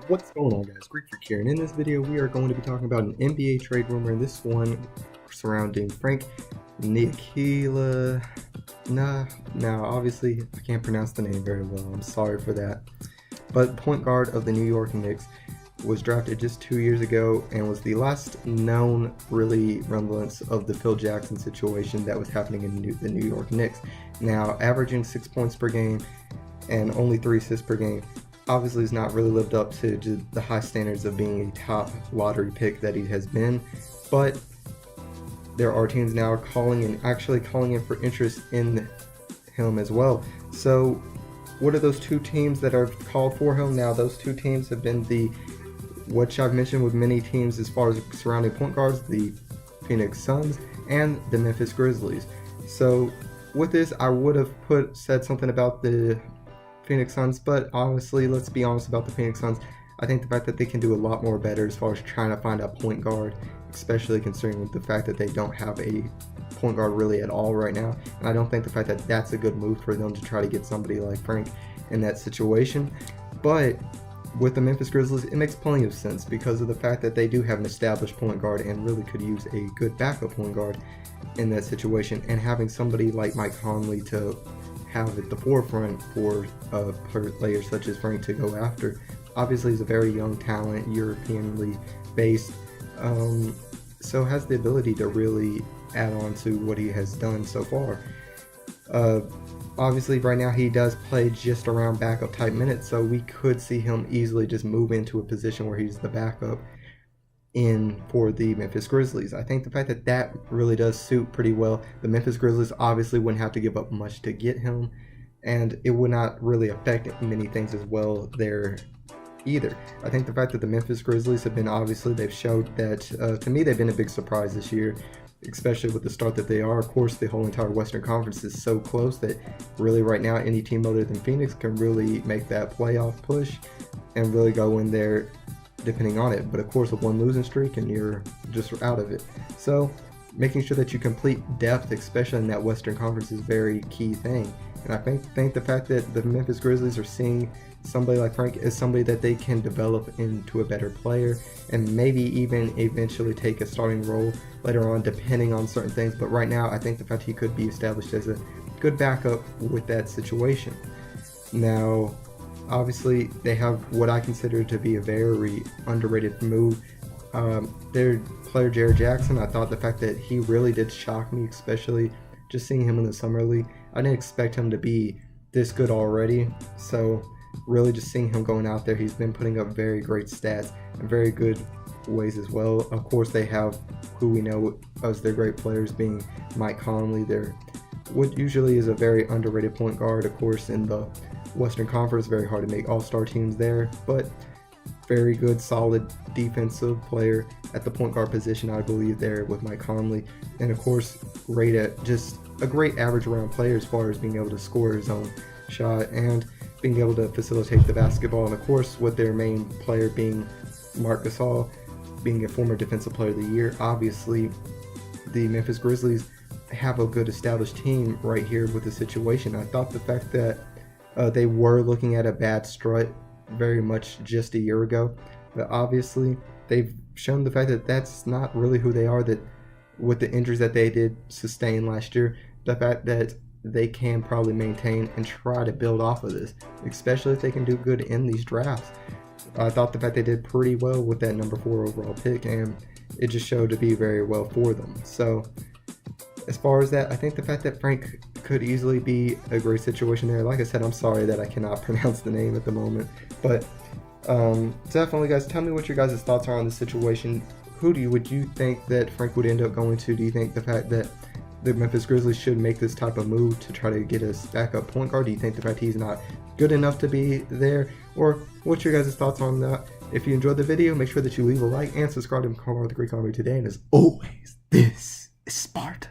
What's going on, guys? Greek Freak here, and in this video we are going to be talking about an NBA trade rumor, and this one surrounding Frank Ntilikina. Now obviously I can't pronounce the name very well, I'm sorry for that, but point guard of the New York Knicks was drafted just 2 years ago and was the last known really remnants of the Phil Jackson situation that was happening in the New York Knicks. Now averaging 6 points per game and only 3 assists per game, obviously has not really lived up to the high standards of being a top lottery pick that he has been, but there are teams now calling in for interest in him as well. So what are those two teams that are called for him? Now those two teams have been which I've mentioned with many teams as far as surrounding point guards, the Phoenix Suns and the Memphis Grizzlies. So with this, I would have said something about the Phoenix Suns, but honestly, let's be honest about the Phoenix Suns. I think the fact that they can do a lot more better as far as trying to find a point guard, especially considering the fact that they don't have a point guard really at all right now, and I don't think the fact that that's a good move for them to try to get somebody like Frank in that situation. But with the Memphis Grizzlies, it makes plenty of sense because of the fact that they do have an established point guard and really could use a good backup point guard in that situation, and having somebody like Mike Conley to have at the forefront for players such as Frank to go after. Obviously he's a very young talent, Europeanly based, so has the ability to really add on to what he has done so far. Obviously right now he does play just around backup type minutes, so we could see him easily just move into a position where he's the backup for the Memphis Grizzlies. I think the fact that that really does suit pretty well. The Memphis Grizzlies obviously wouldn't have to give up much to get him, and it would not really affect many things as well there either. I think the fact that the Memphis Grizzlies have been, obviously they've showed that, to me they've been a big surprise this year, especially with the start that they are. Of course, the whole entire Western Conference is so close that really right now any team other than Phoenix can really make that playoff push and really go in there depending on it. But of course, with one losing streak and you're just out of it. So making sure that you complete depth, especially in that Western Conference, is a very key thing. And I think the fact that the Memphis Grizzlies are seeing somebody like Frank as somebody that they can develop into a better player and maybe even eventually take a starting role later on depending on certain things. But right now I think the fact he could be established as a good backup with that situation. Now obviously they have what I consider to be a very underrated move. Their player Jared Jackson, I thought the fact that he really did shock me, especially just seeing him in the summer league. I didn't expect him to be this good already, so really just seeing him going out there, he's been putting up very great stats and very good ways as well. Of course they have who we know as their great players being Mike Conley, what usually is a very underrated point guard. Of course in the Western Conference, very hard to make all-star teams there, but very good solid defensive player at the point guard position, I believe, there with Mike Conley. And of course just a great average around player as far as being able to score his own shot and being able to facilitate the basketball. And of course with their main player being Marc Gasol, being a former defensive player of the year, obviously the Memphis Grizzlies have a good established team right here with the situation. I thought the fact that they were looking at a bad strut very much just a year ago, but obviously they've shown the fact that that's not really who they are, that with the injuries that they did sustain last year, the fact that they can probably maintain and try to build off of this, especially if they can do good in these drafts. I thought the fact they did pretty well with that number 4 overall pick, and it just showed to be very well for them. So as far as that, I think the fact that Frank could easily be a great situation there. Like I said, I'm sorry that I cannot pronounce the name at the moment, but definitely guys, tell me what your guys' thoughts are on this situation. Would you think that Frank would end up going to? Do you think the fact that the Memphis Grizzlies should make this type of move to try to get a backup point guard? Do you think the fact he's not good enough to be there? Or what's your guys' thoughts on that? If you enjoyed the video, make sure that you leave a like and subscribe to become part of the Greek Army today. And as always, this is Sparta.